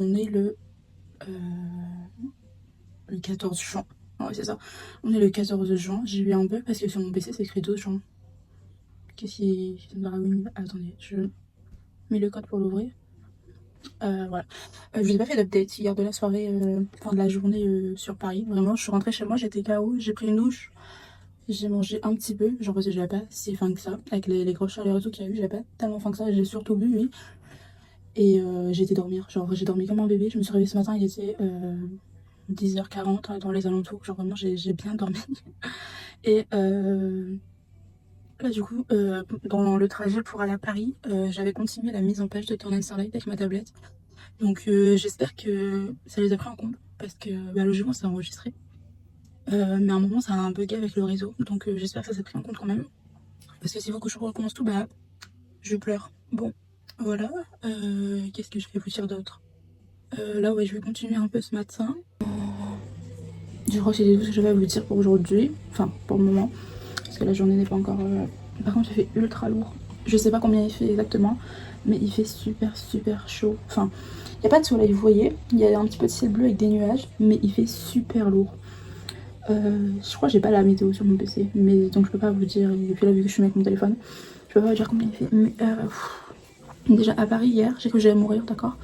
on est le 14 juin. Ouais, c'est ça. On est le 14 juin. J'ai eu un bug parce que sur mon PC, c'est écrit 12 juin. Qu'est-ce qui me ramène? Attendez, je mets le code pour l'ouvrir. Voilà. Je n'ai pas fait d'update hier de la soirée, enfin de la journée sur Paris. Vraiment, je suis rentrée chez moi, j'étais KO, j'ai pris une douche, j'ai mangé un petit peu, genre parce que j'avais pas si faim que ça. Avec les grosses chaleurs et tout qu'il y a eu, j'avais pas tellement faim que ça, j'ai surtout bu, oui. Et j'ai été dormir, genre j'ai dormi comme un bébé. Je me suis réveillée ce matin, il était 10h40 dans les alentours, genre vraiment j'ai bien dormi. Et là du coup, dans le trajet pour aller à Paris, j'avais continué la mise en page de Turn Starlight avec ma tablette. Donc j'espère que ça les a pris en compte, parce que bah, logiquement c'est enregistré. Mais à un moment ça a un bug avec le réseau, donc j'espère que ça s'est pris en compte quand même. Parce que s'il faut que je recommence tout, bah je pleure. Bon, voilà. Qu'est-ce que je vais vous dire d'autre? Là ouais, je vais continuer un peu ce matin. Je crois que c'est tout ce que j'avais à vous dire pour aujourd'hui, enfin pour le moment, parce que la journée n'est pas encore... Par contre il fait ultra lourd. Je sais pas combien il fait exactement, mais il fait super chaud. Enfin, il n'y a pas de soleil, vous voyez, il y a un petit peu de ciel bleu avec des nuages, mais il fait super lourd. Je crois que j'ai pas la météo sur mon PC, mais donc je peux pas vous dire, et puis là vu que je suis avec mon téléphone, je peux pas vous dire combien il fait. Mais déjà à Paris hier, j'ai cru que j'allais mourir, d'accord.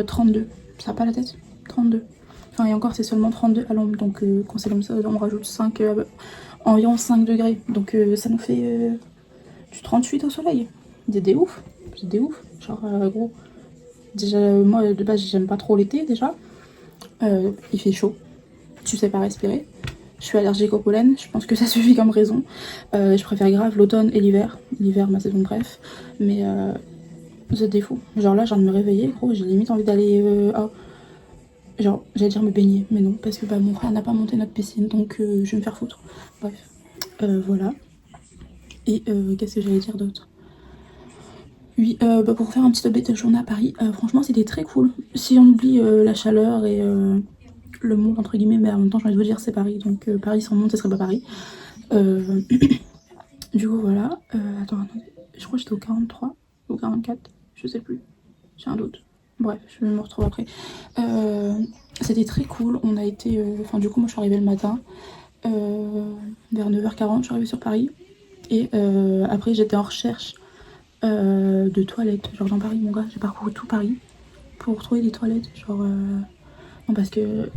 32, ça a pas la tête, 32. Enfin et encore c'est seulement 32 à l'ombre, donc quand c'est comme ça on rajoute 5, environ 5 degrés, donc ça nous fait du 38 au soleil. C'est des ouf, c'est des ouf, genre gros. Déjà moi de base j'aime pas trop l'été déjà, il fait chaud, tu sais pas respirer. Je suis allergique au pollen, je pense que ça suffit comme raison. Je préfère grave l'automne et l'hiver. L'hiver, ma saison de bref. Mais c'est des fous. Genre là, je viens de me réveiller, gros, j'ai limite envie d'aller... genre, j'allais dire me baigner, mais non, parce que bah, mon frère n'a pas monté notre piscine, donc je vais me faire foutre. Bref, voilà. Et qu'est-ce que j'allais dire d'autre? Oui, bah, pour faire un petit update de journée à Paris, franchement, c'était très cool. Si on oublie la chaleur et le monde entre guillemets, mais en même temps j'ai envie de vous dire c'est Paris, donc Paris sans monde ce serait pas Paris. Du coup voilà, attends, je crois que j'étais au 43 ou 44, je sais plus, j'ai un doute. Bref, je me retrouve après. C'était très cool, on a été, enfin du coup moi je suis arrivée le matin, vers 9h40 je suis arrivée sur Paris, et après j'étais en recherche de toilettes, genre dans Paris mon gars, j'ai parcouru tout Paris pour trouver des toilettes, genre non parce que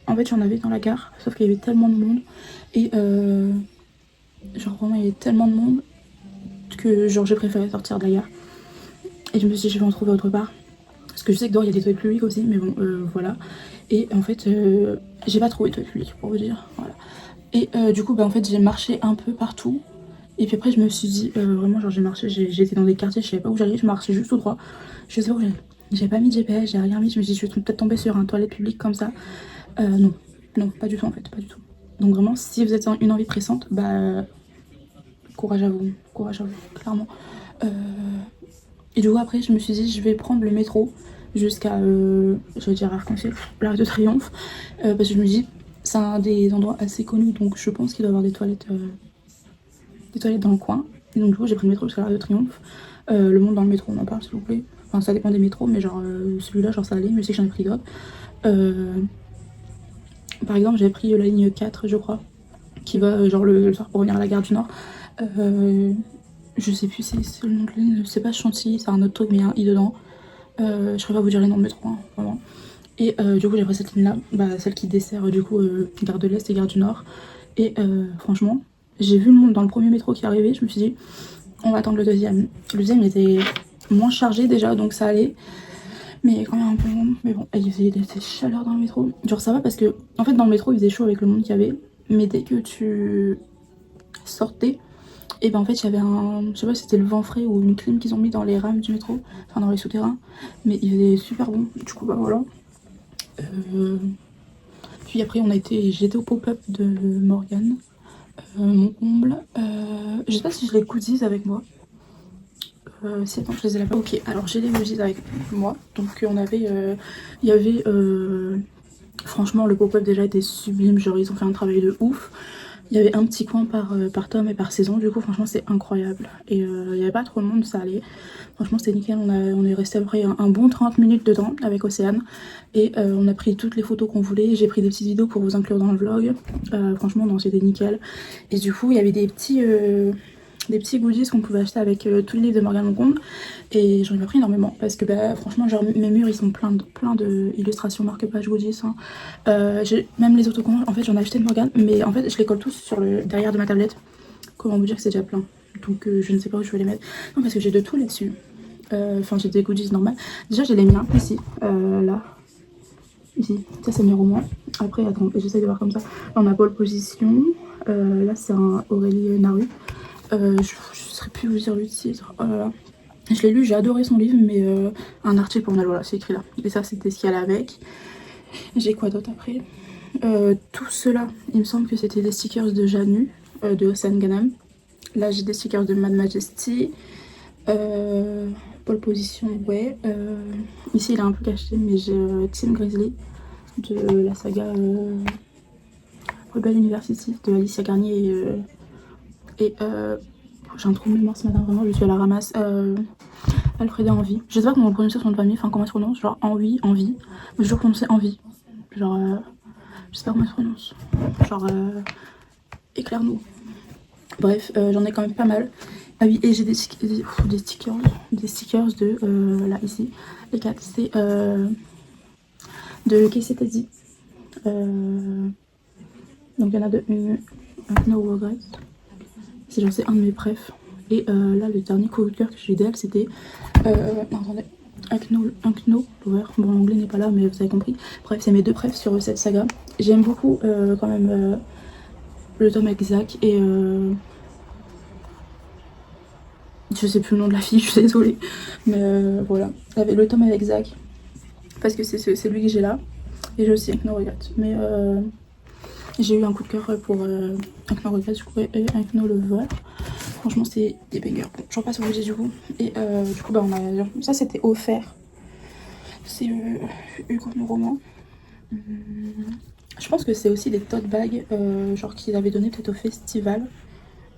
en fait, j'en avais dans la gare, sauf qu'il y avait tellement de monde. Et genre, vraiment, il y avait tellement de monde que genre, j'ai préféré sortir de la gare. Et je me suis dit, je vais en trouver autre part. Parce que je sais que dehors, il y a des toilettes publiques aussi, mais bon, voilà. Et en fait, j'ai pas trouvé de toilettes publiques, pour vous dire. Voilà. Et du coup, bah, en fait, j'ai marché un peu partout. Et puis après, je me suis dit, vraiment, genre, j'ai marché, j'étais dans des quartiers, je savais pas où j'allais, je marchais juste tout droit. Je sais pas où j'allais. J'ai pas mis de GPS, j'ai rien mis. Je me suis dit, je vais peut-être tomber sur un toilette public comme ça. Non, non, pas du tout en fait, pas du tout. Donc vraiment, si vous êtes dans une envie pressante, bah courage à vous, clairement. Et du coup après, je me suis dit, je vais prendre le métro jusqu'à, je vais dire Arc-en-Ciel, l'Arc de Triomphe, parce que je me dis, c'est un des endroits assez connus, donc je pense qu'il doit y avoir des toilettes dans le coin. Et donc du coup, j'ai pris le métro jusqu'à l'Arc de Triomphe. Le monde dans le métro, on en parle s'il vous plaît. Enfin, ça dépend des métros, mais genre celui-là, genre ça allait, mais je sais que j'en ai pris d'autres. Par exemple, j'avais pris la ligne 4, je crois, qui va genre le soir pour revenir à la gare du Nord. Je sais plus, c'est le nom de la ligne, c'est pas Chantilly, c'est un autre truc, mais il y a un i dedans. Je saurais pas vous dire les noms de métro, hein, vraiment. Et du coup, j'ai pris cette ligne-là, bah, celle qui dessert du coup gare de l'Est et gare du Nord. Et franchement, j'ai vu le monde dans le premier métro qui est arrivé, je me suis dit, on va attendre le deuxième. Le deuxième, il était moins chargé déjà, donc ça allait. Mais quand même un peu long. Mais bon, il faisait des chaleurs dans le métro. Genre ça va parce que, en fait, dans le métro, il faisait chaud avec le monde qu'il y avait. Mais dès que tu sortais, et ben en fait, il y avait un... Je sais pas si c'était le vent frais ou une clim qu'ils ont mis dans les rames du métro. Enfin, dans les souterrains. Mais il faisait super bon. Du coup, bah voilà. Puis après, j'étais au pop-up de Morgane. Mon comble. Je sais pas si je les goodies avec moi. Si attends, je les ai là-bas. Ok, alors j'ai les goodies avec moi. Donc on avait, il y avait, franchement le pop-up déjà était sublime. Genre ils ont fait un travail de ouf. Il y avait un petit coin par tome et par saison, du coup franchement c'est incroyable. Et il n'y avait pas trop de monde, ça allait. Franchement c'était nickel, on est resté après un bon 30 minutes dedans avec Océane. Et on a pris toutes les photos qu'on voulait, j'ai pris des petites vidéos pour vous inclure dans le vlog. Franchement non, c'était nickel. Et du coup il y avait des petits goodies qu'on pouvait acheter avec tout le livre de Morgane Monconde. Et j'en ai pris énormément parce que bah, franchement genre mes murs ils sont pleins de illustrations marque-page goodies hein. Même les autocollants en fait j'en ai acheté de Morgane, mais en fait je les colle tous sur le derrière de ma tablette. Comment vous dire que c'est déjà plein, donc je ne sais pas où je vais les mettre. Non parce que j'ai de tout là-dessus. Enfin j'ai des goodies normales. Déjà j'ai les miens ici, là. Ici, ça c'est mes romans. Après attends, j'essaie de voir comme ça. Là on a Pole Position, là c'est un Aurélie Naru. Je ne saurais plus vous dire le titre. Oh là là. Je l'ai lu, j'ai adoré son livre, mais un article pour Nal, voilà, c'est écrit là. Et ça, c'était ce qu'il y a avec. J'ai quoi d'autre après? Tout cela, il me semble que c'était des stickers de Janu, de Océane Ganam. Là, j'ai des stickers de Mad Majesty. Pole Position, ouais. Ici, il est un peu caché, mais j'ai Team Grizzly de la saga Rebel University de Alicia Garnier et j'ai un trou de mémoire ce matin, vraiment, je suis à la ramasse. Alfreda Envie. Je sais pas comment on prononce son nom de famille, enfin comment elle se prononce, genre Envie. Mais je dois prononcer Envie. Genre, je sais pas comment elle se prononce. Genre, éclaire-nous. Bref, j'en ai quand même pas mal. Ah oui, et j'ai des stickers de, là, ici, les 4, c'est de Casey Teddy. Donc il y en a de No Regrets. C'est genre c'est un de mes préfs. Et là le dernier coup de cœur que j'ai eu d'elle c'était attendez, Unknown Lover. Bon l'anglais n'est pas là mais vous avez compris. Bref c'est mes deux préfs sur cette saga. J'aime beaucoup quand même le tome avec Zach et je sais plus le nom de la fille, je suis désolée. Mais voilà, le tome avec Zach parce que c'est lui que j'ai là. Et j'ai aussi Unknown Regrets. Mais j'ai eu un coup de cœur pour Unknown Regrets du coup et Unknown Lover. Franchement c'est des bangers. Bon, j'en passe au budget du coup. Et du coup bah on a. Ça c'était offert. C'est Hugo mon roman. Je pense que c'est aussi des tote bags genre qu'ils avaient donné peut-être au festival.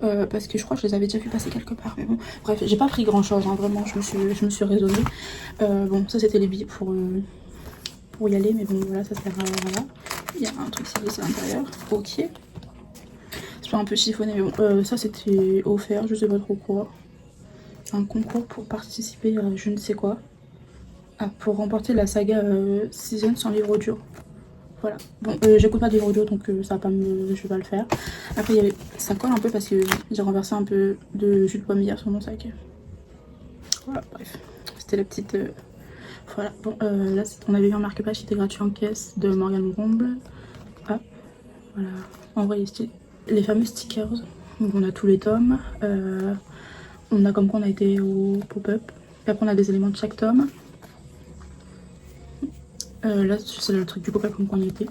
Parce que je crois que je les avais déjà vu passer quelque part. Mais bon, bref, j'ai pas pris grand chose, hein, vraiment, je me suis raisonnée. Bon, ça c'était les billets pour y aller, mais bon, voilà, ça sert à. Voilà. Il y a un truc ici à l'intérieur. Ok. C'est un peu chiffonné, mais bon, ça c'était offert, je sais pas trop quoi. Un concours pour participer à je ne sais quoi. Ah, pour remporter la saga Season sans livre audio. Voilà. Bon, j'écoute pas de livre audio donc ça va pas je vais pas le faire. Après, il y avait. Ça colle un peu parce que j'ai renversé un peu de jus de pomme hier sur mon sac. Voilà, bref. C'était la petite. Voilà. Bon, là, on avait eu un marque-page qui était gratuit en caisse de Morgane Monconde. Ah, voilà. En vrai, les fameux stickers. Donc, on a tous les tomes. On a comme quoi on a été au pop-up. Et après, on a des éléments de chaque tome. Là, c'est le truc du pop-up comme quoi on y était.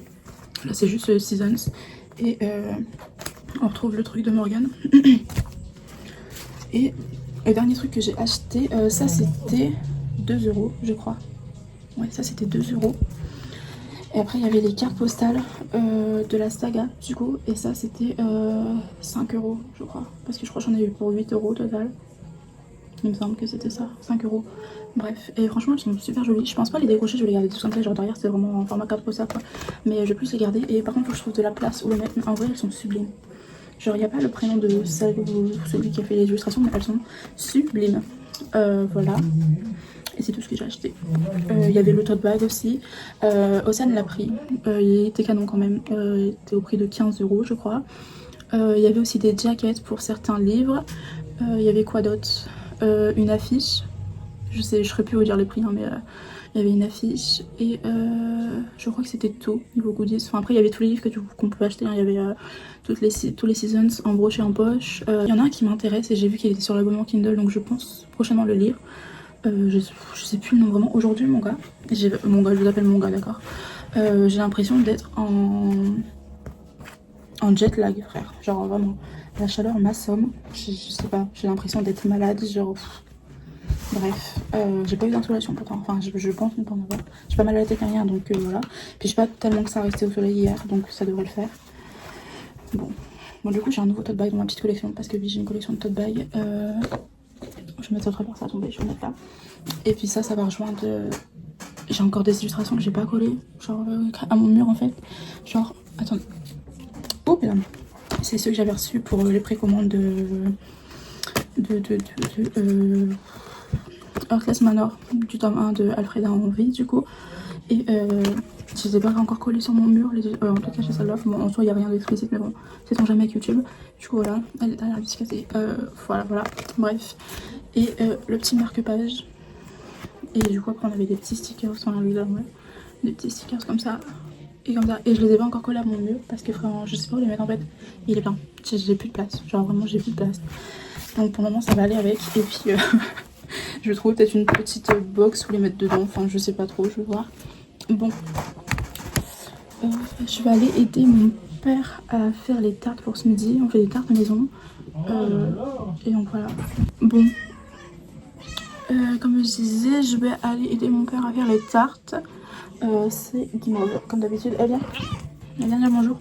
Là, c'est juste Seasons. Et on retrouve le truc de Morgane. Et le dernier truc que j'ai acheté, ça c'était 2 € je crois. Ouais, ça c'était 2 €. Et après, il y avait les cartes postales de la saga, du coup. Et ça, c'était 5 €, je crois. Parce que je crois que j'en ai eu pour 8 € au total. Il me semble que c'était ça, 5 €. Bref, et franchement, elles sont super jolies. Je pense pas les décrocher, je vais les garder tout comme ça. Genre derrière, c'est vraiment en format carte postale, quoi. Mais je vais plus les garder. Et par contre, faut que je trouve de la place où les mettre. Mais en vrai, elles sont sublimes. Genre, il n'y a pas le prénom de celui qui a fait les illustrations, mais elles sont sublimes. Voilà. Et c'est tout ce que j'ai acheté. Il y avait le tote bag aussi. Océane l'a pris. Il était canon quand même. Il était au prix de 15 € je crois. Il y avait aussi des jackets pour certains livres. Il y avait quoi d'autre? Une affiche. Je saurais plus vous dire les prix, hein, mais il y avait une affiche. Et je crois que c'était tout niveau goodies. Enfin, après, il y avait tous les livres qu'on pouvait acheter. Hein. Il y avait tous les seasons en broché en poche. Il y en a un qui m'intéresse et j'ai vu qu'il était sur l'abonnement Kindle, donc je pense prochainement le lire. Je sais plus le nom vraiment. Aujourd'hui, mon gars, je vous appelle mon gars, d'accord. J'ai l'impression d'être en jet lag, frère. Genre vraiment, la chaleur m'assomme. Je sais pas, j'ai l'impression d'être malade. Genre, bref, j'ai pas eu d'insolation pourtant. Enfin, je pense ne pas en avoir. J'ai pas mal à la tête ni rien, donc voilà. Puis j'ai pas tellement que ça resté au soleil hier, donc ça devrait le faire. Bon, Bon du coup j'ai un nouveau tote bag dans ma petite collection parce que oui j'ai une collection de tote bag. Je vais mettre autre part, ça a tombé, je vais mettre là. Et puis ça va rejoindre... J'ai encore des illustrations que j'ai pas collées, genre à mon mur en fait. Genre, attendez. Oh putain. C'est ceux que j'avais reçus pour les précommandes de Heartless Manor, du tome 1 de Alfreda Henry du coup. Et je les ai pas encore collés sur mon mur, en tout cas chez celle-là. Bon, en soi il n'y a rien d'explicite, mais bon, c'est ton jamais avec YouTube. Du coup voilà, elle est derrière l'étiquette. Voilà, bref. Et le petit marque-page. Et du coup après on avait des petits stickers sur la ouais. Des petits stickers comme ça. Et comme ça. Et je les ai pas encore collés à mon mur parce que vraiment je sais pas où les mettre en fait. Il est plein. J'ai plus de place. Genre vraiment j'ai plus de place. Donc pour le moment ça va aller avec. Et puis je vais trouver peut-être une petite box où les mettre dedans. Enfin je sais pas trop, je vais voir. Bon. Je vais aller aider mon père à faire les tartes pour ce midi. On fait des tartes maison. Et donc voilà. Bon. Comme je disais, je vais aller aider mon père à faire les tartes. C'est Guimauve, comme d'habitude. Elle vient dire bonjour.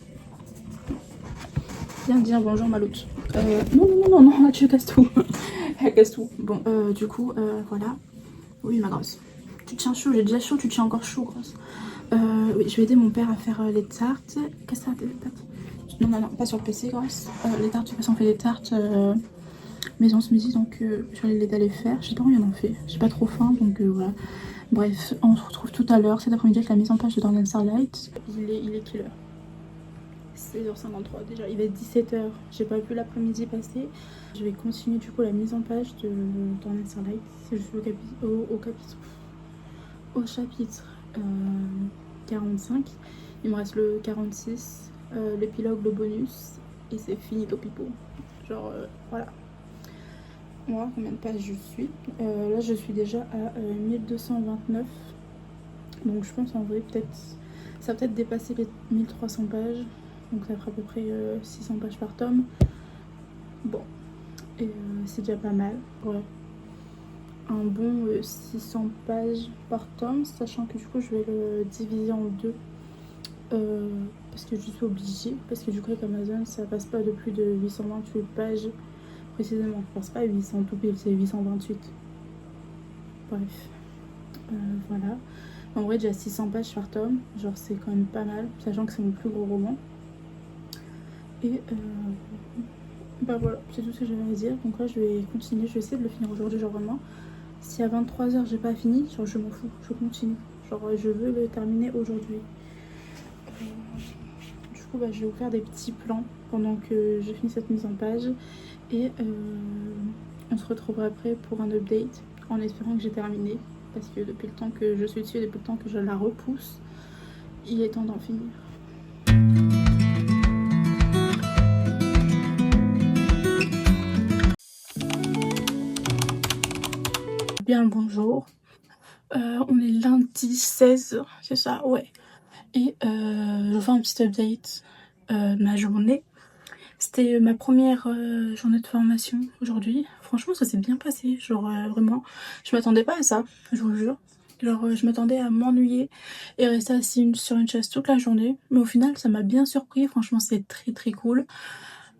Viens dire bonjour Maloute. Non, là tu casses tout. Elle casse tout. Bon, du coup, voilà. Oui, ma grosse. Tu tiens chaud, j'ai déjà chaud, tu tiens encore chaud, grosse. Oui, je vais aider mon père à faire les tartes. Qu'est-ce que ça, tes tartes? Non, pas sur le PC, grosse. Les tartes, tu sais, on fait des tartes maison ce midi, donc je vais aller l'aider à les faire. Je sais pas combien il en fait, j'ai pas trop faim, donc voilà. Bref, on se retrouve tout à l'heure, cet après-midi avec la mise en page de Dawn Starlight. Il est quelle heure? 16h53 déjà, il va être 17h. J'ai pas vu l'après-midi passer. Je vais continuer du coup la mise en page de Dawn Starlight. Je suis au chapitre 45. Il me reste le 46, l'épilogue, le bonus, et c'est fini Topipo. Genre voilà. Moi, combien de pages je suis? Là, je suis déjà à 1229. Donc, je pense en vrai, ça va peut-être dépasser les 1300 pages. Donc, ça fera à peu près 600 pages par tome. Bon, et c'est déjà pas mal. Ouais. Un bon 600 pages par tome, sachant que du coup, je vais le diviser en deux. Parce que je suis obligée. Parce que du coup, avec Amazon, ça passe pas de plus de 828 pages. Précisément, je pense pas 800 tout pile, c'est 828. Bref, voilà. En vrai, déjà 600 pages par tome, genre c'est quand même pas mal, sachant que c'est mon plus gros roman. Et bah voilà, c'est tout ce que j'avais à dire. Donc là, je vais continuer, je vais essayer de le finir aujourd'hui, genre vraiment. Si à 23h j'ai pas fini, genre je m'en fous, je continue. Genre je veux le terminer aujourd'hui. Du coup, bah, je vais vous faire des petits plans pendant que je finis cette mise en page. Et on se retrouvera après pour un update en espérant que j'ai terminé. Parce que depuis le temps que je suis dessus, depuis le temps que je la repousse, il est temps d'en finir. Bien le bonjour. On est lundi 16, c'est ça, ouais. Et je fais un petit update de ma journée. C'était ma première journée de formation aujourd'hui. Franchement, ça s'est bien passé. Genre vraiment, je m'attendais pas à ça, je vous jure. Genre je m'attendais à m'ennuyer et rester assise sur une chaise toute la journée. Mais au final, ça m'a bien surpris. Franchement, c'est très cool.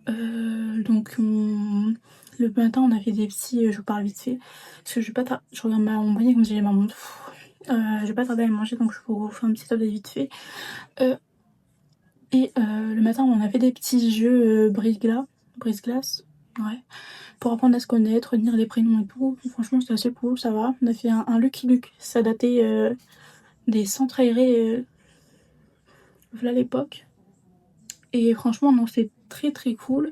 Donc le matin, on a fait des petits... je vous parle vite fait. Parce que je vais pas... Je regarde mon bonnet comme si j'ai ma montre. Je vais pas tarder à manger, donc je vous fais un petit update vite fait. Et le matin, on a fait des petits jeux brise-glace, ouais, pour apprendre à se connaître, retenir les prénoms et tout. Franchement, c'était assez cool, ça va. On a fait un Lucky Luke, ça datait des centres aérés à l'époque. Et franchement, non, c'est très cool.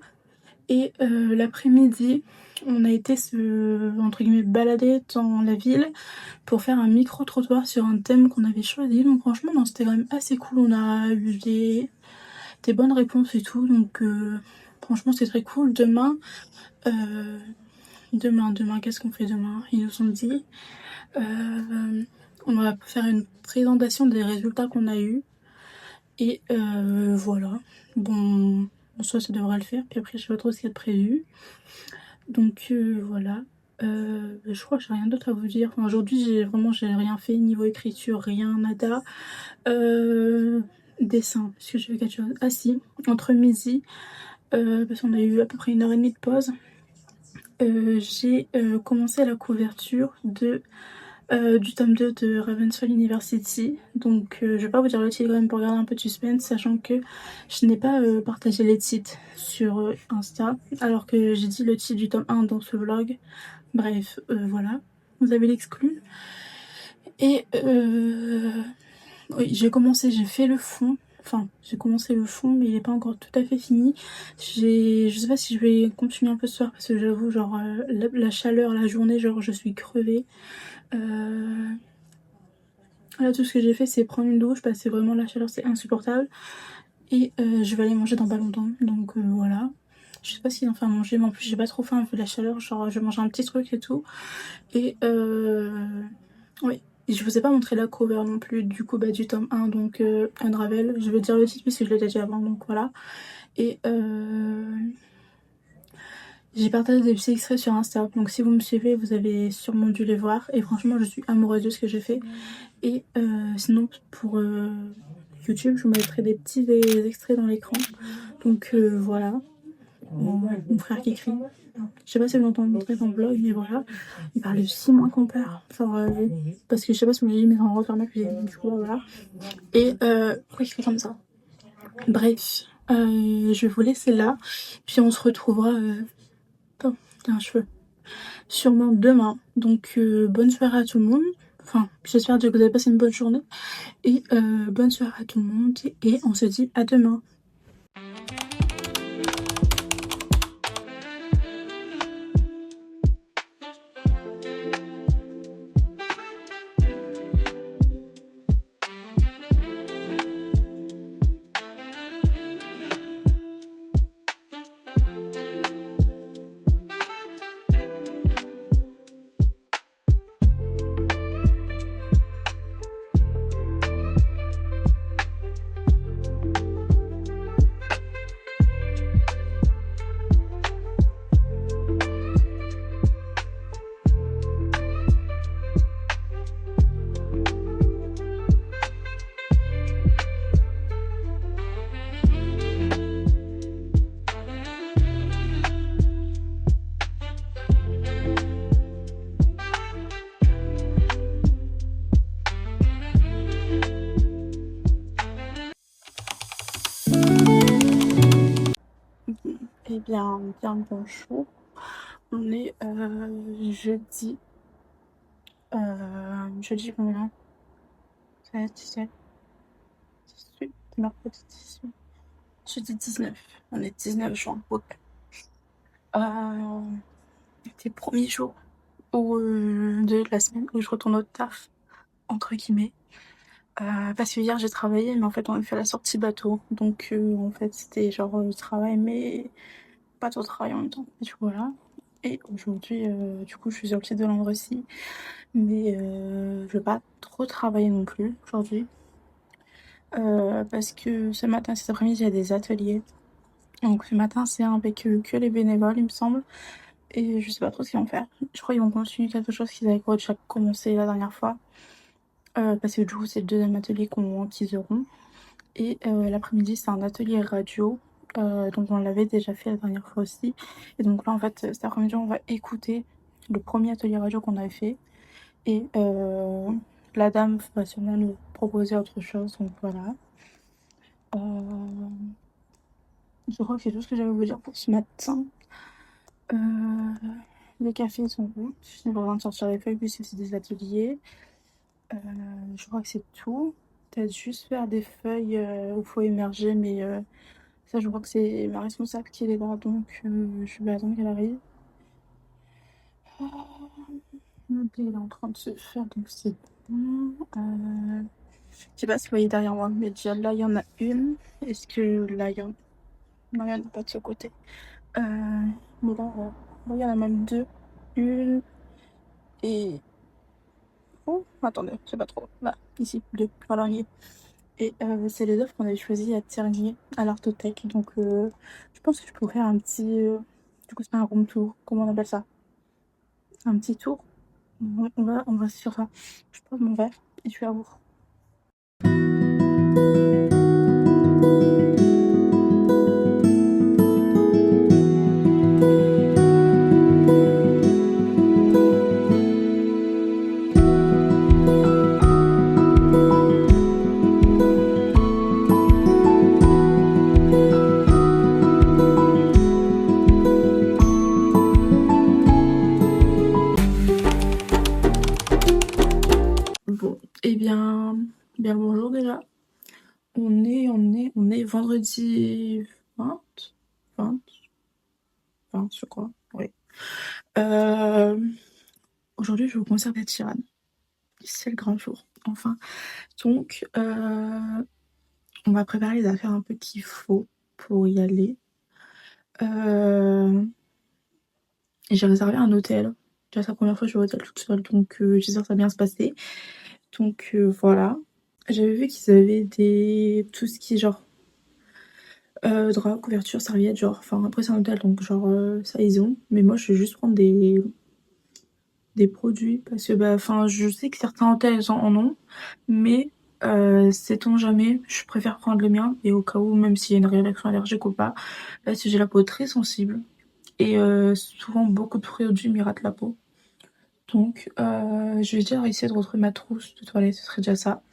Et l'après-midi, on a été entre guillemets, balader dans la ville pour faire un micro-trottoir sur un thème qu'on avait choisi. Donc franchement, non, c'était quand même assez cool. On a eu des bonnes réponses et tout, donc franchement c'est très cool. Demain, qu'est-ce qu'on fait demain? Ils nous ont dit on va faire une présentation des résultats qu'on a eu et voilà. Bon, en soi ça devrait le faire, puis après je sais pas trop ce qu'il y a de prévu, donc voilà. Je crois que j'ai rien d'autre à vous dire. Enfin, aujourd'hui j'ai rien fait niveau écriture, rien, nada. Dessin, est-ce que j'ai fait quelque chose? Ah si, entre midi parce qu'on a eu à peu près 1h30 de pause. J'ai commencé la couverture du tome 2 de Ravensfall University. Donc je vais pas vous dire le titre quand même pour garder un peu de suspense, sachant que je n'ai pas partagé les titres sur Insta, alors que j'ai dit le titre du tome 1 dans ce vlog. Bref, voilà, vous avez l'exclu. Et oui, j'ai fait le fond. Enfin, j'ai commencé le fond, mais il n'est pas encore tout à fait fini. Je sais pas si je vais continuer un peu ce soir, parce que j'avoue, genre, la chaleur, la journée, genre, je suis crevée. Là, tout ce que j'ai fait, c'est prendre une douche, parce que vraiment, la chaleur, c'est insupportable. Et je vais aller manger dans pas longtemps, donc voilà. Je sais pas s'il en fait à manger, mais en plus, j'ai pas trop faim vu la chaleur. Genre, je vais manger un petit truc et tout. Et oui. Et je vous ai pas montré la cover non plus du coup du tome 1, donc Unravel. Je vais dire le titre puisque je l'ai déjà dit avant, donc voilà. Et j'ai partagé des petits extraits sur Insta, donc si vous me suivez, vous avez sûrement dû les voir. Et franchement, je suis amoureuse de ce que j'ai fait. Et sinon, pour YouTube, je vous mettrai des petits extraits dans l'écran. Donc voilà. Mon frère qui crie. Je sais pas si vous l'entendrez dans le vlog, mais voilà. Il parle de 6 mois qu'on perd. Enfin, parce que je sais pas si vous l'avez dit, mais on referme la cuisine. Du coup, voilà. Et pourquoi il crie comme ça? Bref, je vais vous laisser là. Puis on se retrouvera. Putain, j'ai un cheveu. Sûrement demain. Donc, bonne soirée à tout le monde. Enfin, j'espère que vous avez passé une bonne journée. Et bonne soirée à tout le monde. Et on se dit à demain. Eh bien, bonjour. On est jeudi. Jeudi combien? 7, 17, 18, mercredi 18. Jeudi 19. On est 19 juin. Ok. Les premiers jours de la semaine où je retourne au taf, entre guillemets. Parce que hier j'ai travaillé, mais en fait on a fait la sortie bateau. Donc en fait c'était genre travail, mais pas trop de travail en même temps. Et du coup voilà. Et aujourd'hui, du coup je suis sur le site de Landrecy. Mais je vais pas trop travailler non plus aujourd'hui. Parce que ce matin, cet après-midi, il y a des ateliers. Donc ce matin, c'est avec que les bénévoles, il me semble. Et je sais pas trop ce qu'ils vont faire. Je crois qu'ils vont continuer quelque chose qu'ils avaient déjà commencé la dernière fois. Parce que du coup, c'est le deuxième atelier qu'ils auront. Et l'après-midi, c'est un atelier radio. Donc on l'avait déjà fait la dernière fois aussi. Et donc là, en fait, cet après-midi, on va écouter le premier atelier radio qu'on avait fait. Et la dame va sûrement nous proposer autre chose, donc voilà. Je crois que c'est tout ce que j'avais à vous dire pour ce matin. Les cafés sont bons. Je suis en train de sortir les feuilles puisque c'est des ateliers. Je crois que c'est tout. Peut-être juste faire des feuilles où il faut émerger, mais ça, je crois que c'est ma responsable qui est là, donc je vais attendre qu'elle arrive. Le thé est en train de se faire, donc c'est bon. Je sais pas si vous voyez derrière moi, mais déjà là, il y en a une. Est-ce que là, il y en... Non, il n'y en a pas de ce côté. Mais là, il y en a même deux. Une et... Oh, attendez, c'est pas trop. Là, ici, deux. Voilà, on y est. Et c'est les œuvres qu'on avait choisies à Thierry, à l'Artothèque. Donc, je pense que je pourrais faire un petit... Du coup, c'est pas un room tour. Comment on appelle ça? Un petit tour. On va sur ça. Je pose mon verre et je suis à vous. vendredi 20, 20, 20 je crois, oui. Euh, Aujourd'hui, je vais au concert d'Ed Sheeran. C'est le grand jour, enfin. Donc, on va préparer les affaires un peu qu'il faut pour y aller. J'ai réservé un hôtel. Déjà, c'est la première fois que je vais au hôtel toute seule, donc j'espère que ça va bien se passer. Donc voilà. J'avais vu qu'ils avaient tout ce qui est genre drap, couverture, serviette, genre. Enfin, après, c'est un hôtel, donc genre ça, ils ont. Mais moi, je vais juste prendre des produits parce que, bah, enfin, je sais que certains hôtels en ont, mais sait-on jamais, je préfère prendre le mien et au cas où, même s'il y a une réaction allergique ou pas, parce que j'ai la peau très sensible et souvent beaucoup de produits m'irritent la peau. Donc, je vais déjà essayer de retrouver ma trousse de toilette, ce serait déjà ça.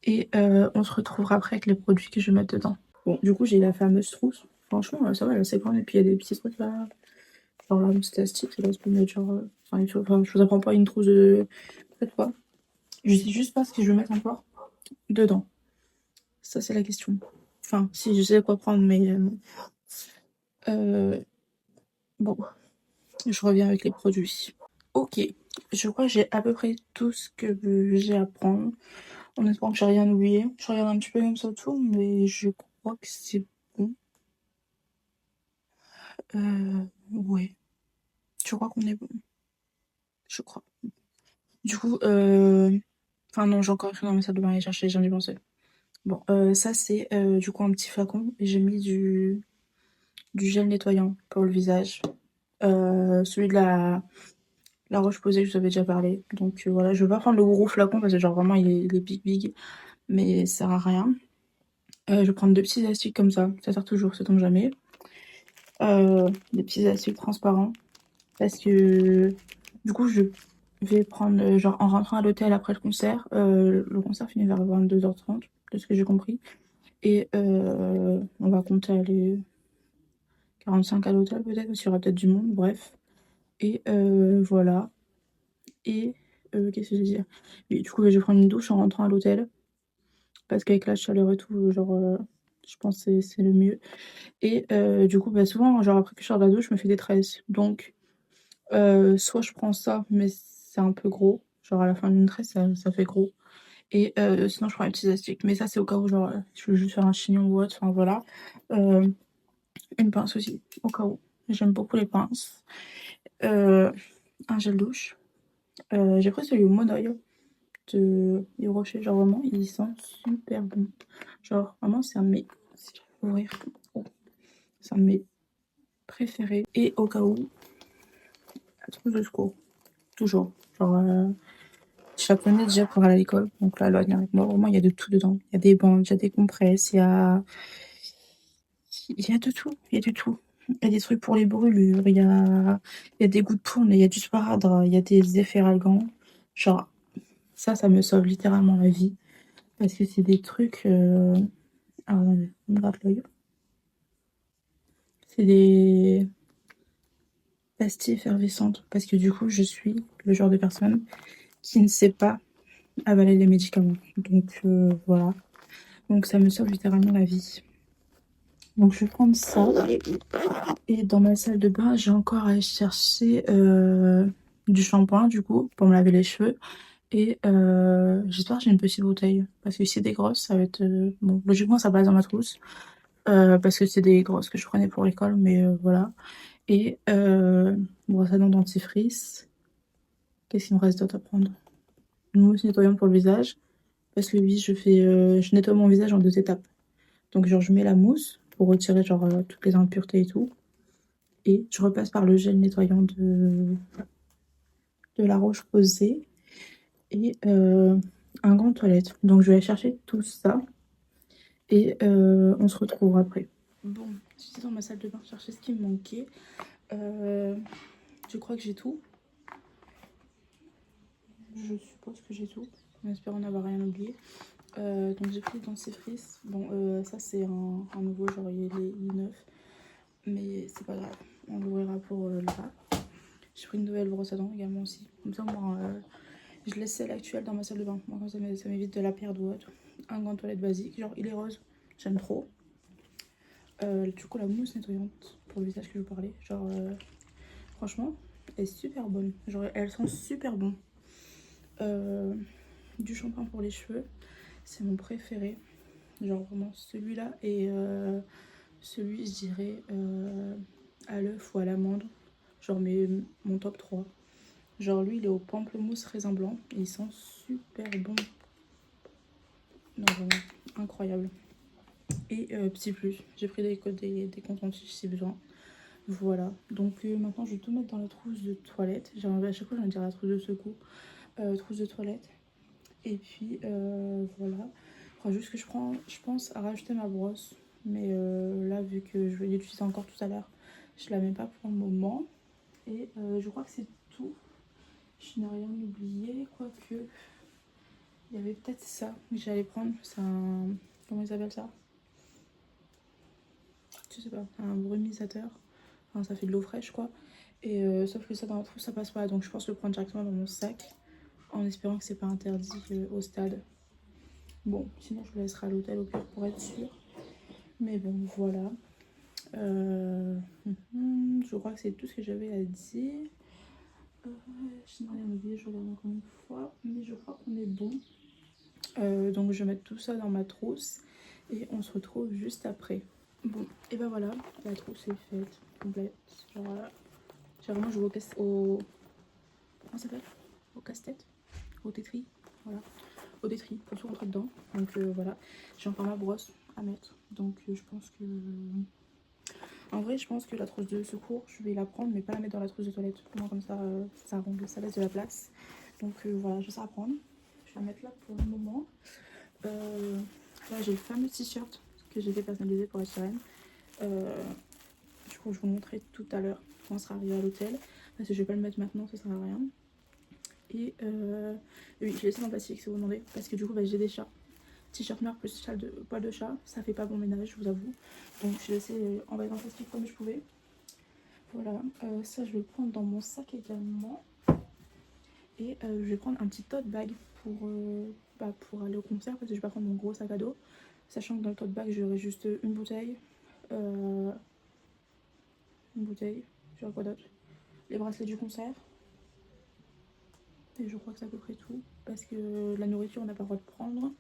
Et on se retrouvera après avec les produits que je vais mettre dedans. Bon, du coup, j'ai la fameuse trousse. Franchement, ça va, elle est assez grande. Et puis, il y a des petits trucs là. Genre là, c'est plastique. Et là, je peux mettre genre. Enfin, je vous apprends pas une trousse de. Faites quoi? Je sais juste pas ce que je vais mettre encore dedans. Ça, c'est la question. Enfin, si, je sais quoi prendre, mais. Bon, je reviens avec les produits. Ok, je crois que j'ai à peu près tout ce que j'ai à prendre. En espérant que j'ai rien oublié. Je regarde un petit peu comme ça tout, mais je crois que c'est bon. Ouais, je crois qu'on est bon. Je crois. Du coup, enfin non, j'ai encore écrit dans mes salle de bain aller chercher, j'en ai pensé. Bon, ça c'est du coup un petit flacon. Et j'ai mis du gel nettoyant pour le visage. Celui de la Roche-Posay, je vous avais déjà parlé. Donc voilà, je vais pas prendre le gros flacon parce que genre vraiment il est big big. Mais ça sert à rien. Je vais prendre deux petits élastiques comme ça sert toujours, ça tombe jamais. Des petits élastiques transparents. Parce que du coup, je vais prendre, genre en rentrant à l'hôtel après le concert finit vers 22h30, de ce que j'ai compris. Et on va compter aller 45 à l'hôtel peut-être, parce qu'il y aura peut-être du monde, bref. Et voilà. Et qu'est-ce que je veux dire? Et du coup, je vais prendre une douche en rentrant à l'hôtel. Parce qu'avec la chaleur et tout, genre, je pense que c'est le mieux. Et du coup, bah, souvent, genre après que je sors de la douche, je me fais des tresses. Donc, soit je prends ça, mais c'est un peu gros. Genre à la fin d'une tresse, ça fait gros. Et sinon, je prends les petits élastiques. Mais ça, c'est au cas où, genre, je veux juste faire un chignon ou autre. Enfin, voilà. Euh, une pince aussi, au cas où. J'aime beaucoup les pinces. Euh, un gel douche. J'ai pris celui au Monoeil de Yves Rocher. Genre, vraiment, il sent super bon. Genre, vraiment, c'est un de mes. Si je peux ouvrir. Oh, c'est un de mes préférés. Et au cas où, la trousse de secours. Toujours. Genre, je l'apprenais déjà pour aller à l'école. Donc là, elle vient avec moi. Vraiment, il y a de tout dedans. Il y a des bandes, il y a des compresses, il y a de tout. Il y a de tout. Il y a des trucs pour les brûlures, il y a des gouttes de poudre, il y a du sparadrap, il y a des efferalgans. Genre, ça me sauve littéralement la vie. Parce que c'est des trucs. Ah, on me gratte l'œil. C'est des pastilles effervescentes. Parce que du coup, je suis le genre de personne qui ne sait pas avaler les médicaments. Donc voilà. Donc ça me sauve littéralement la vie. Donc je vais prendre ça. Et dans ma salle de bain, j'ai encore à aller chercher du shampoing du coup pour me laver les cheveux. Et j'espère que j'ai une petite bouteille. Parce que si c'est des grosses, ça va être... Bon, logiquement, ça passe dans ma trousse. Parce que c'est des grosses que je prenais pour l'école, mais voilà. Et brosse à dents dentifrice. Qu'est-ce qu'il me reste d'autre à prendre? Une mousse nettoyante pour le visage. Parce que oui, je nettoie mon visage en deux étapes. Donc genre je mets la mousse pour retirer genre toutes les impuretés et tout. Et je repasse par le gel nettoyant de la Roche-Posay. Et un gant de toilette. Donc je vais aller chercher tout ça. Et on se retrouve après. Bon, j'étais dans ma salle de bain chercher ce qui me manquait. Je crois que j'ai tout. Je suppose que j'ai tout. En espérant n'avoir rien oublié. Donc j'ai pris le dentifrice. Bon, ça c'est un nouveau, genre il est neuf. Mais c'est pas grave. On l'ouvrira pour le rap. J'ai pris une nouvelle brosse à dents également aussi. Comme ça, moi, je laisse celle actuelle dans ma salle de bain. Moi, comme ça m'évite de la perdre ou autre. Un gant de toilette basique. Genre, il est rose. J'aime trop. Du coup la mousse nettoyante pour le visage que je vous parlais, genre franchement elle est super bonne, genre elle sent super bon. Du shampoing pour les cheveux, c'est mon préféré, genre vraiment celui-là et celui je dirais à l'œuf ou à l'amande, genre mon top 3. Genre lui il est au pamplemousse raisin blanc et il sent super bon. Non vraiment incroyable. Et petit plus, j'ai pris des coton-tiges si besoin. Voilà, donc maintenant je vais tout mettre dans la trousse de toilette. J'ai enlevé à chaque fois, j'ai envie de dire la trousse de secours, trousse de toilette. Et puis voilà, il faudra juste que je pense à rajouter ma brosse. Mais là, vu que je vais l'utiliser encore tout à l'heure, je la mets pas pour le moment. Et je crois que c'est tout. Je n'ai rien oublié, quoique il y avait peut-être ça que j'allais prendre. C'est un... Comment ils appellent ça? Je sais pas, un brumisateur. Enfin, ça fait de l'eau fraîche quoi. Et sauf que ça dans la trousse ça passe pas. Donc je pense le prendre directement dans mon sac. En espérant que c'est pas interdit au stade. Bon, sinon je le laisserai à l'hôtel au pire pour être sûr. Mais bon, voilà. Je crois que c'est tout ce que j'avais à dire. Je n'ai rien oublié, je regarde encore une fois. Mais je crois qu'on est bon. Donc je vais mettre tout ça dans ma trousse. Et on se retrouve juste après. Bon, et ben voilà, la trousse est faite, complète. Genre voilà. Vraiment, je vais au... Comment ça s'appelle? Au casse-tête, au tétri, voilà. Au tétri pour tout rentrer dedans. Donc voilà, j'ai encore ma brosse à mettre. Donc je pense que... En vrai, je pense que la trousse de secours, je vais la prendre, mais pas la mettre dans la trousse de toilette. Moi, comme ça, ça laisse de la place. Donc voilà, je vais ça à prendre. Je vais la mettre là pour le moment. Là, j'ai le fameux t-shirt que j'ai fait personnaliser pour la sirène. Du coup, je vous montrerai tout à l'heure quand on sera arrivé à l'hôtel. Parce que je vais pas le mettre maintenant, ça sert à rien. Et oui, je l'ai laissé dans le plastique si vous demandez. Parce que du coup, bah, j'ai des chats. T-shirt noir plus poil de chat, ça fait pas bon ménage, je vous avoue. Donc j'ai laissé envoyer dans le plastique comme je pouvais. Voilà, ça je vais le prendre dans mon sac également. Et je vais prendre un petit tote bag pour aller au concert parce que je vais pas prendre mon gros sac à dos. Sachant que dans le tote bag j'aurai juste une bouteille. J'aurai quoi d'autre? Les bracelets du concert. Et je crois que c'est à peu près tout. Parce que la nourriture on n'a pas le droit de prendre.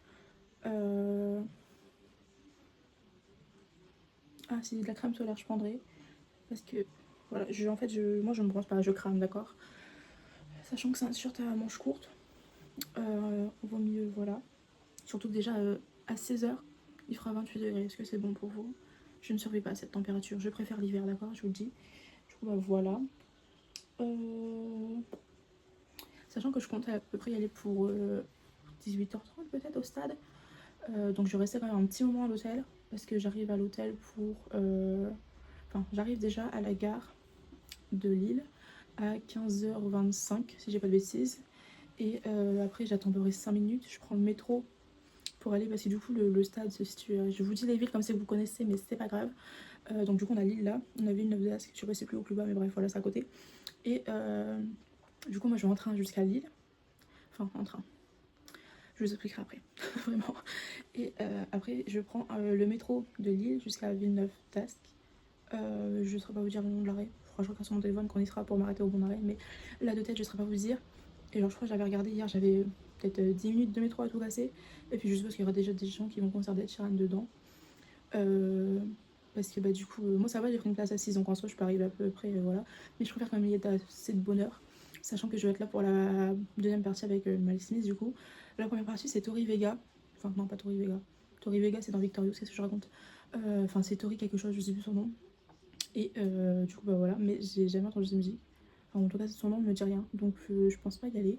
Ah si, de la crème solaire je prendrai. Parce que voilà, moi je me bronze pas, je crame, d'accord. Sachant que c'est un t-shirt à manches courtes. Vaut mieux, voilà. Surtout que déjà à 16h, il fera 28 degrés. Est-ce que c'est bon pour vous? Je ne survis pas à cette température. Je préfère l'hiver, d'accord, je vous le dis. Du coup, bah voilà. Sachant que je comptais à peu près y aller pour 18h30 peut-être au stade. Donc je restais quand même un petit moment à l'hôtel. Parce que j'arrive à l'hôtel pour... Enfin, j'arrive déjà à la gare de Lille à 15h25, si j'ai pas de bêtises. Et après, j'attendrai 5 minutes. Je prends le métro pour aller, parce que du coup, le stade se situe. Je vous dis les villes comme ça que vous connaissez, mais c'est pas grave. Donc, du coup, on a Lille là, on a Villeneuve d'Ascq, je sais pas si c'est plus haut ou plus bas, mais bref, voilà, c'est à côté. Et du coup, moi je vais en train jusqu'à Lille. Enfin, en train. Je vous expliquerai après, vraiment. Et après, je prends le métro de Lille jusqu'à Villeneuve d'Ascq. Je ne saurais pas vous dire le nom de l'arrêt. Je crois que sur mon téléphone qu'on y sera pour m'arrêter au bon arrêt. Mais là de tête, je ne saurais pas vous dire. Et genre, je crois que j'avais regardé hier, j'avais peut-être 10 minutes de métro à tout casser. Et puis juste parce qu'il y aura déjà des gens qui vont concerter Sheeran dedans. Parce que bah du coup, moi ça va, j'ai pris une place assise, donc en soi je peux arriver à peu près, voilà. Mais je préfère quand même y être assez de bonheur. Sachant que je vais être là pour la deuxième partie avec Malik Smith du coup. La première partie c'est Tori Vega. Enfin non, pas Tori Vega. Tori Vega c'est dans Victorious, qu'est-ce que je raconte? Enfin c'est Tori quelque chose, je sais plus son nom. Et du coup bah voilà, mais j'ai jamais entendu cette musique. Enfin en tout cas son nom ne me dit rien, donc je pense pas y aller.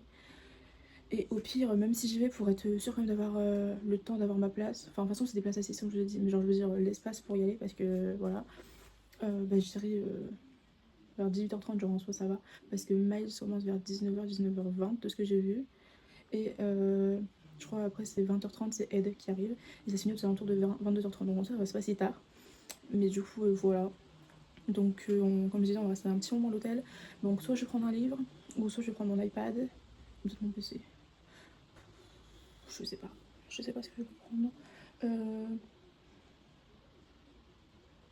Et au pire, même si j'y vais pour être sûre quand même d'avoir le temps d'avoir ma place, enfin de toute façon c'est des places assises comme je vous ai dit, mais genre je veux dire l'espace pour y aller parce que voilà, bah je dirais vers 18h30 genre en soi ça va, parce que Miles commence vers 19h, 19h20 de ce que j'ai vu, et je crois après c'est 20h30 c'est Ed qui arrive, et ça se finit aux alentours de 22h30, donc en soi c'est pas si tard, mais du coup voilà, donc comme je disais on va rester un petit moment à l'hôtel, donc soit je vais prendre un livre, ou soit je vais prendre mon iPad, peut-être mon PC. Je sais pas. Je sais pas ce que je vais prendre.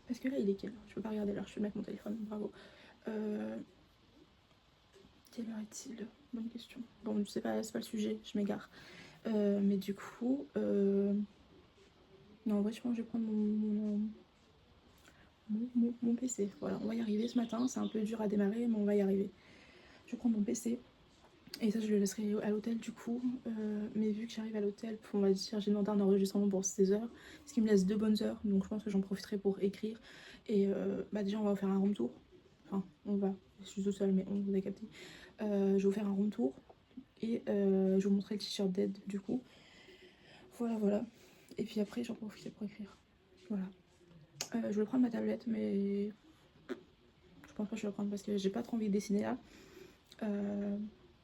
Parce que là, il est quelle heure? Je peux pas regarder l'heure, je vais mettre mon téléphone, bravo. Quelle heure est-il? Bonne question. Bon, c'est pas le sujet, je m'égare. Mais du coup, non, en vrai, je pense que je vais prendre mon PC. Voilà, on va y arriver ce matin. C'est un peu dur à démarrer, mais on va y arriver. Je prends mon PC. Et ça, je le laisserai à l'hôtel du coup. Mais vu que j'arrive à l'hôtel, on va dire, j'ai demandé un enregistrement pour 16 heures. Ce qui me laisse 2 bonnes heures. Donc je pense que j'en profiterai pour écrire. Et bah déjà, on va faire un room tour. Enfin, on va. Je suis tout seule, mais on vous a capté. Je vais vous faire un room tour. Et je vous montrer le t-shirt d'aide du coup. Voilà, voilà. Et puis après, j'en profite pour écrire. Voilà. Je vais prendre ma tablette, mais je pense pas que je vais la prendre parce que j'ai pas trop envie de dessiner là.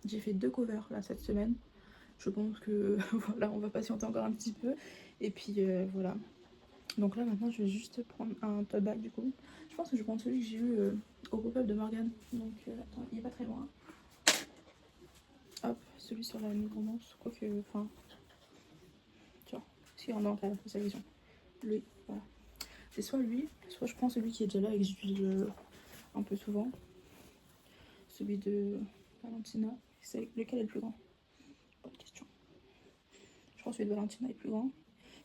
J'ai fait 2 covers là cette semaine. Je pense que voilà, on va patienter encore un petit peu. Et puis voilà. Donc là maintenant, je vais juste prendre un tote bag du coup. Je pense que je vais prendre celui que j'ai eu au pop-up de Morgane. Donc attends, il est pas très loin. Hop, celui sur la Micromance. Quoique, enfin. Tu vois, si on est en c'est sa question. Lui, voilà. C'est soit lui, soit je prends celui qui est déjà là et que j'utilise un peu souvent. Celui de Valentina. C'est lequel est le plus grand? Bonne question. Je crois que celui de Valentina est plus grand.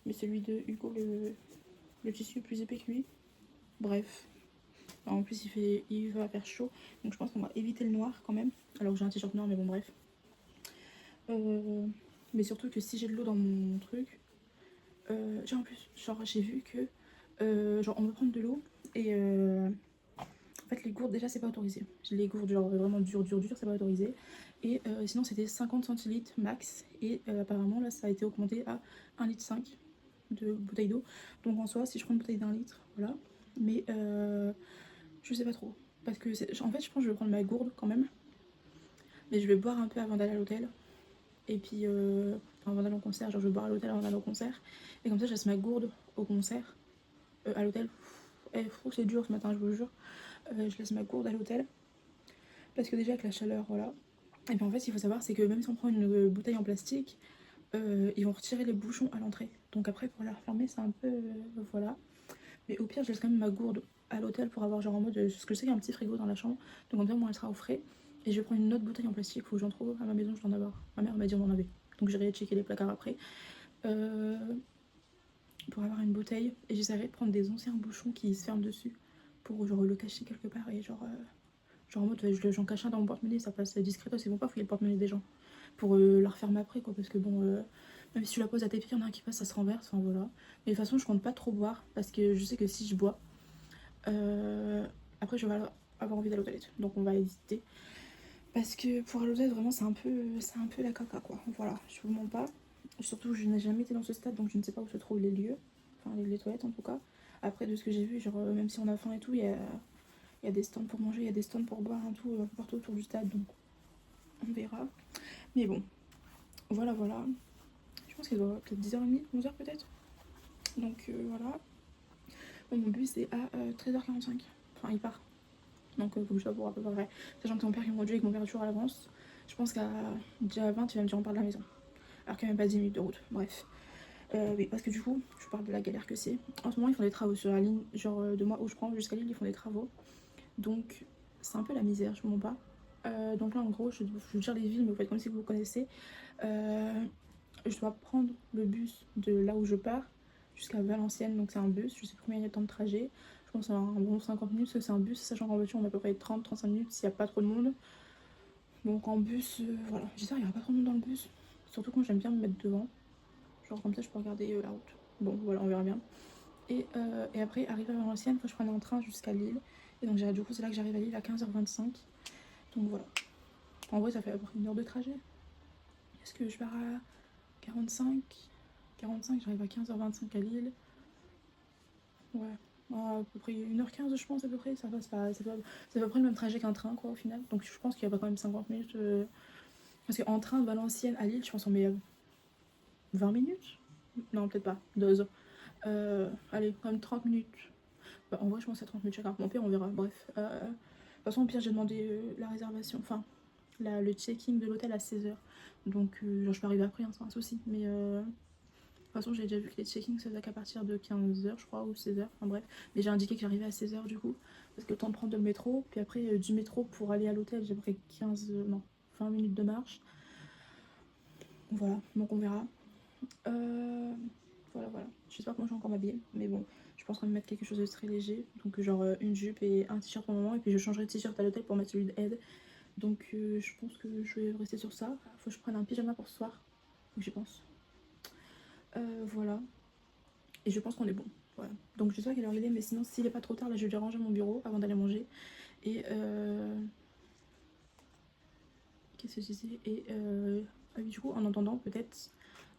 Mais celui de Hugo, le tissu est plus épais que lui. Bref. Alors, en plus, il va faire chaud. Donc je pense qu'on va éviter le noir quand même. Alors que j'ai un t-shirt noir, mais bon, bref. Mais surtout que si j'ai de l'eau dans mon truc. En plus, genre, j'ai vu que. Genre, on veut prendre de l'eau. Et en fait, les gourdes, déjà, c'est pas autorisé. Les gourdes, genre vraiment dur, c'est pas autorisé. Et sinon, c'était 50 centilitres max. Et apparemment, là, ça a été augmenté à 1,5 litre de bouteille d'eau. Donc en soi, si je prends une bouteille d'1 litre, voilà. Mais je sais pas trop. Parce que, en fait, je pense que je vais prendre ma gourde quand même. Mais je vais boire un peu avant d'aller à l'hôtel. Et puis, enfin, avant d'aller au concert, genre je vais boire à l'hôtel avant d'aller au concert. Et comme ça, je laisse ma gourde au concert, à l'hôtel. C'est dur ce matin, je vous jure. Je laisse ma gourde à l'hôtel. Parce que déjà, avec la chaleur, voilà. Et puis en fait, ce qu'il faut savoir, c'est que même si on prend une bouteille en plastique, ils vont retirer les bouchons à l'entrée. Donc après, pour la refermer, c'est un peu. Voilà. Mais au pire, je laisse quand même ma gourde à l'hôtel pour avoir genre en mode. Parce que je sais qu'il y a un petit frigo dans la chambre. Donc en fait, moi, elle sera au frais. Et je vais prendre une autre bouteille en plastique. Faut que j'en trouve à ma maison, je dois en avoir. Ma mère m'a dit on en avait. Donc j'irai checker les placards après. Pour avoir une bouteille. Et j'essaierai de prendre des anciens bouchons qui se ferment dessus. Pour genre le cacher quelque part. Et genre en mode, j'en cache un dans mon porte-monnaie. Ça passe discretos. Ils vont pas fouiller le porte-monnaie des gens. Pour la refermer après, quoi. Parce que bon. Même si tu la poses à tes pieds, il y en a un qui passe, ça se renverse. Enfin voilà. Mais de toute façon, je compte pas trop boire. Parce que je sais que si je bois. Après, je vais avoir envie d'aller aux toilettes. Donc on va hésiter. Parce que pour aller aux toilettes, vraiment, c'est un peu la caca, quoi. Voilà, je vous mens pas. Surtout, je n'ai jamais été dans ce stade, donc je ne sais pas où se trouvent les lieux. Enfin, les toilettes, en tout cas. Après, de ce que j'ai vu, genre, même si on a faim et tout, il y a des stands pour manger, il y a des stands pour boire, un tout, partout autour du stade. Donc, on verra. Mais bon, voilà, voilà. Je pense qu'il doit être peut-être 10h30, 11h peut-être. Donc, voilà. Bon, mon bus est à 13h45. Enfin, il part. Donc faut que je sois pour à peu près. Sachant que ton père il me conduit avec mon père toujours à l'avance. Je pense qu'à déjà 20 il va me dire on part de la maison. Alors qu'il n'y a même pas 10 minutes de route. Bref. Oui, parce que du coup, je parle de la galère que c'est. En ce moment, ils font des travaux sur la ligne, genre de moi où je prends jusqu'à Lille, ils font des travaux. Donc c'est un peu la misère, je vous mens pas. Donc là, en gros, je veux dire les villes, mais vous faites comme si vous connaissez. Je dois prendre le bus de là où je pars jusqu'à Valenciennes. Donc c'est un bus, je sais plus combien il y a de temps de trajet. Je pense à un bon 50 minutes, parce que c'est un bus, sachant qu'en voiture on a à peu près 30-35 minutes s'il n'y a pas trop de monde. Donc en bus, voilà, j'espère qu'il n'y aura pas trop de monde dans le bus. Surtout quand j'aime bien me mettre devant. Genre comme ça je peux regarder la route. Bon voilà, on verra bien. Et après, arriver à Valenciennes, faut que je prenne un train jusqu'à Lille. Et donc du coup c'est là que j'arrive à Lille à 15h25. Donc voilà. En vrai ça fait à peu près 1 heure de trajet. Est-ce que je pars à 45 j'arrive à 15h25 à Lille. Ouais. À peu près 1h15 je pense à peu près, ça passe pas, c'est à peu près le même trajet qu'un train quoi au final. Donc je pense qu'il y a pas quand même 50 minutes. Parce qu'en train de Valenciennes à Lille, je pense qu'on met 20 minutes. Non peut-être pas, 2 heures. Allez, quand même 30 minutes. Bah, en vrai je pense que c'est 30 minutes chacun. Mon pire on verra, bref. De toute façon au pire j'ai demandé la réservation, enfin le check-in de l'hôtel à 16h. Donc genre je peux arriver après, hein, c'est un souci. Mais toute façon, j'ai déjà vu que les check-ins ça faisait qu'à partir de 15h, je crois, ou 16h. Enfin bref. Mais j'ai indiqué que j'arrivais à 16h du coup. Parce que le temps de prendre le métro. Puis après, du métro pour aller à l'hôtel, j'ai pris 20 minutes de marche. Voilà, donc on verra. Voilà. Je sais pas comment je vais encore m'habiller. Mais bon, je pense qu'on va me mettre quelque chose de très léger. Donc genre une jupe et un t-shirt pour le moment. Et puis je changerai de t-shirt à l'hôtel pour mettre celui de Ed. Donc je pense que je vais rester sur ça. Faut que je prenne un pyjama pour ce soir. Donc j'y pense. Voilà. Et je pense qu'on est bon. Voilà. Donc je sais pas quelle heure il est, mais sinon s'il est pas trop tard, là je vais déjà ranger mon bureau avant d'aller manger. Et qu'est-ce que je disais? Et ah oui, du coup, en entendant peut-être,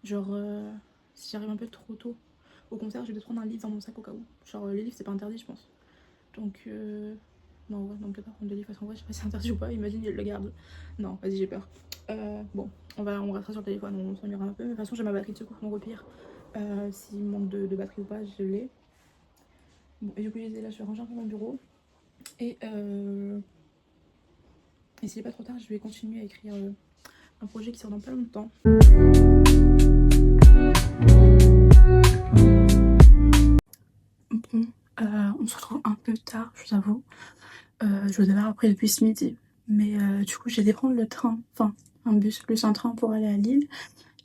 genre si j'arrive un peu trop tôt au concert, je vais peut-être prendre un livre dans mon sac au cas où. Genre les livres c'est pas interdit, je pense. Donc non, ouais, non, peut-être pas prendre de livres parce qu'en vrai, je sais pas si c'est interdit ou pas. Imagine, il le garde. Non, vas-y, j'ai peur. Bon, on restera sur le téléphone, on s'en un peu. Mais de toute façon, j'ai ma batterie de secours, donc au pire, s'il manque de batterie ou pas, je l'ai. Bon, et du coup, là, je vais ranger un peu mon bureau. Et s'il n'est pas trop tard, je vais continuer à écrire un projet qui sort dans pas longtemps. Bon, on se retrouve un peu tard, je vous avoue. Je vous avais repris depuis ce midi. Mais du coup, j'ai dû prendre le train, enfin, un bus plus un train pour aller à Lille.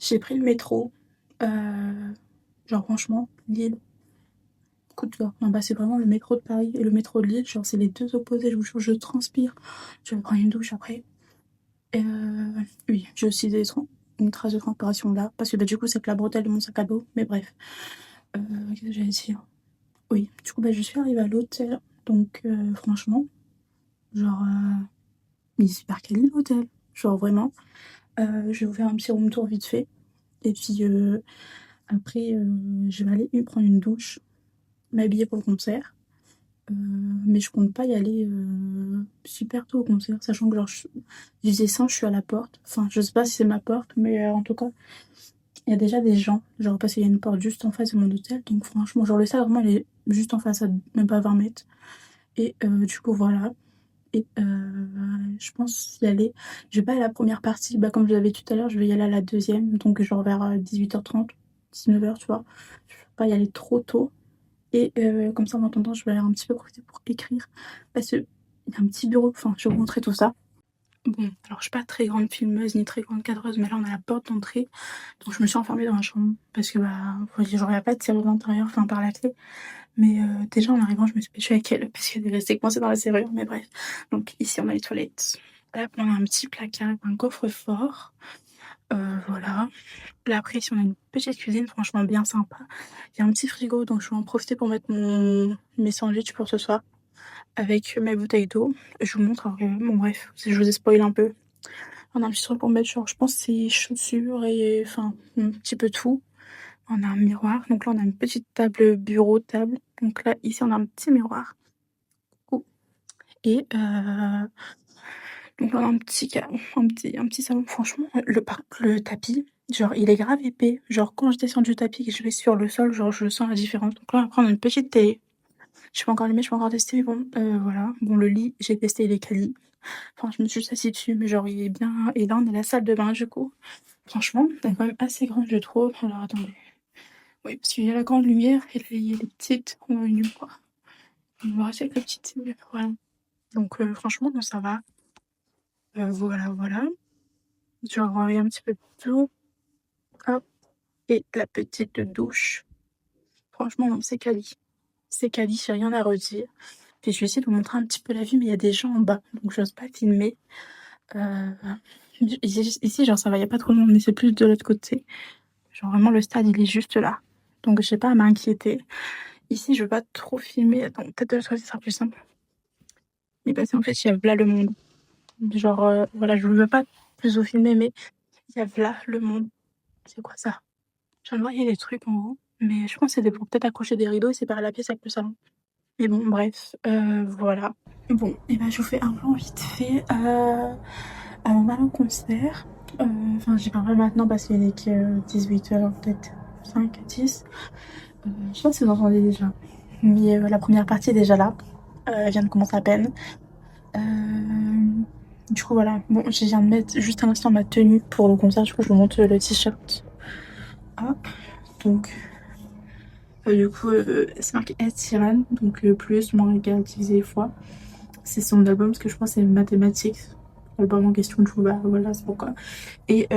J'ai pris le métro. Genre, franchement, Lille, coup de cœur. Non, bah, c'est vraiment le métro de Paris et le métro de Lille. Genre, c'est les deux opposés. Je vous jure, je transpire. Je vais prendre une douche après. Oui, j'ai aussi une trace de transpiration là. Parce que bah, du coup, c'est que la bretelle de mon sac à dos. Mais bref. Qu'est-ce que j'allais dire? Oui, du coup, bah, je suis arrivée à l'hôtel. Donc, franchement, genre, il est super quali l'hôtel. Genre, vraiment. Je vais vous faire un petit room tour vite fait. Et puis, après, je vais aller prendre une douche, m'habiller pour le concert. Mais je compte pas y aller super tôt au concert, sachant que genre, je disais ça, je suis à la porte. Enfin, je sais pas si c'est ma porte, mais en tout cas, il y a déjà des gens. Genre, parce qu'il y a une porte juste en face de mon hôtel. Donc, franchement, genre, le stade, vraiment, elle est juste en face, à même pas 20 mètres. Et du coup, voilà. Et je pense y aller. Je vais pas aller à la première partie. Bah, comme je vous l'avais dit tout à l'heure, je vais y aller à la deuxième. Donc, genre vers 18h30, 19h, tu vois. Je vais pas y aller trop tôt. Et comme ça, en attendant, je vais aller un petit peu profiter pour écrire. Parce qu'il y a un petit bureau. Enfin, je vais vous montrer tout ça. Bon, alors je suis pas très grande filmeuse ni très grande cadreuse, mais là on a la porte d'entrée. Donc je me suis enfermée dans la chambre. Parce que bah, genre, il n'y a pas de serrure à l'intérieur, enfin par la clé. Mais déjà en arrivant, je me suis pêchée avec elle. Parce qu'elle est restée coincée dans la serrure, mais bref. Donc ici on a les toilettes. Là on a un petit placard, un coffre-fort. Voilà. Là après ici on a une petite cuisine, franchement bien sympa. Il y a un petit frigo, donc je vais en profiter pour mettre mes sandwichs pour ce soir. Avec mes bouteilles d'eau. Je vous montre, bon bref, je vous ai spoilé un peu. On a un petit truc pour mettre, genre je pense c'est chaussures et enfin un petit peu tout. On a un miroir, donc là on a une petite table bureau table. Donc là ici on a un petit miroir. Et donc là on a un petit salon. Franchement le tapis, genre il est grave épais. Genre quand je descends du tapis et que je vais sur le sol, genre je sens la différence. Donc là on va prendre une petite télé. Je peux encore l'aimer, je peux encore tester, mais bon, voilà. Bon, le lit, j'ai testé, il est quali. Enfin, je me suis juste assise dessus, mais genre, il est bien. Et là, on est à la salle de bain, du coup. Franchement, elle est quand même assez grande, je trouve. Alors, attendez. Oui, parce qu'il y a la grande lumière et là, il y a les petites. On va une fois. On va rester avec les petites. Voilà. Donc, franchement, bon, ça va. Voilà. Je vais envoyer un petit peu de tout. Hop. Et la petite douche. Franchement, non, c'est quali. C'est quali, j'ai rien à redire. Puis je vais essayer de vous montrer un petit peu la vue, mais il y a des gens en bas, donc j'ose pas filmer. Ici, genre ça va, il n'y a pas trop de monde, mais c'est plus de l'autre côté. Genre vraiment, le stade, il est juste là. Donc j'ai pas à m'inquiéter. Ici, je veux pas trop filmer. Attends, peut-être de l'autre côté, ça sera plus simple. Mais parce qu'en fait, il y a là le monde. Genre, voilà, je veux pas plus vous filmer, mais il y a là le monde. C'est quoi ça? Je viens de voir, il y a des trucs en haut. Mais je pense que c'est pour peut-être accrocher des rideaux et séparer la pièce avec le salon. Mais bon, bref, voilà. Bon, et ben je vous fais un plan vite fait avant d'aller au concert. Enfin, j'y parle maintenant parce qu'il est que 18h, peut-être 5, 10. Je sais pas si vous entendez déjà. Mais la première partie est déjà là. Elle vient de commencer à peine. Du coup, voilà. Bon, je viens de mettre juste un instant ma tenue pour le concert. Du coup, je vous montre le t-shirt. Hop. Donc du coup c'est marqué Ed Sheeran, donc plus, moins, égal, divisé, fois. C'est son album, parce que je crois que c'est Mathématiques, l'album en question, du coup bah voilà, c'est pourquoi. Et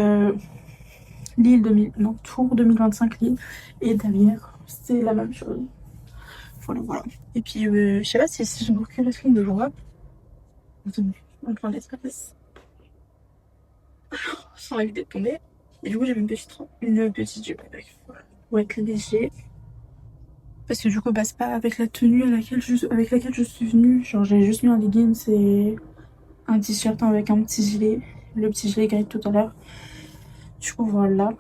Lille 2000, non, Tour 2025 Lille, et derrière c'est la même chose. Voilà, voilà. Et puis je sais pas si je me recule le screen de joie. Attendez, on prend l'espace. J'ai envie d'être tombée. Et du coup j'avais une petite jupe avec, voilà, pour être léger. Parce que du coup bah c'est pas avec la tenue avec laquelle je suis venue. Genre j'ai juste mis un legging et un t-shirt avec un petit gilet. Le petit gilet gris tout à l'heure. Du coup voilà.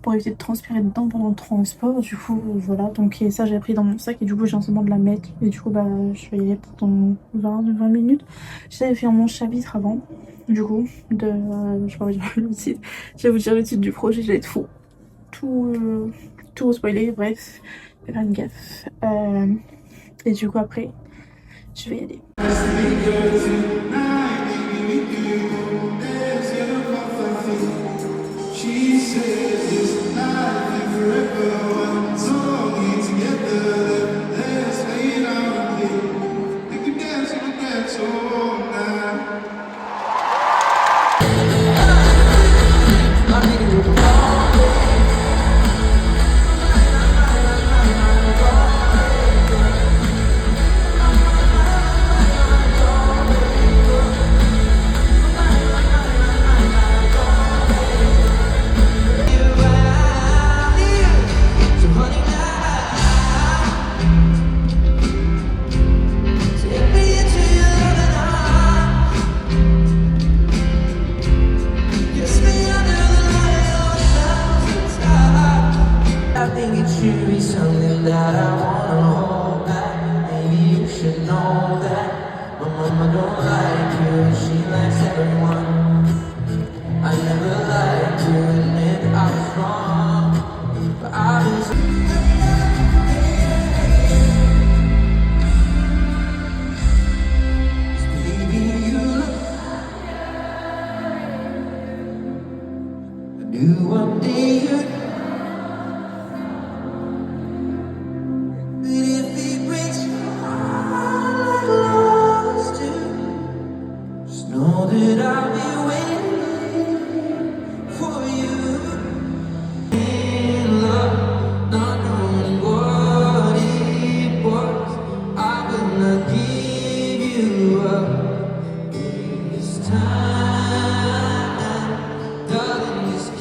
Pour éviter de transpirer dedans pendant le transport. Du coup voilà. Donc et ça j'ai pris dans mon sac et du coup j'ai en de la mettre. Et du coup bah je vais y aller pendant 20 minutes. J'avais fait mon chapitre avant. Du coup de... je vais pas vous dire le titre. Je vais vous dire le titre du projet. Je vais tout spoiler. Bref. Faire une gaffe. Et du coup après je vais y aller.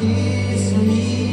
Kiss me.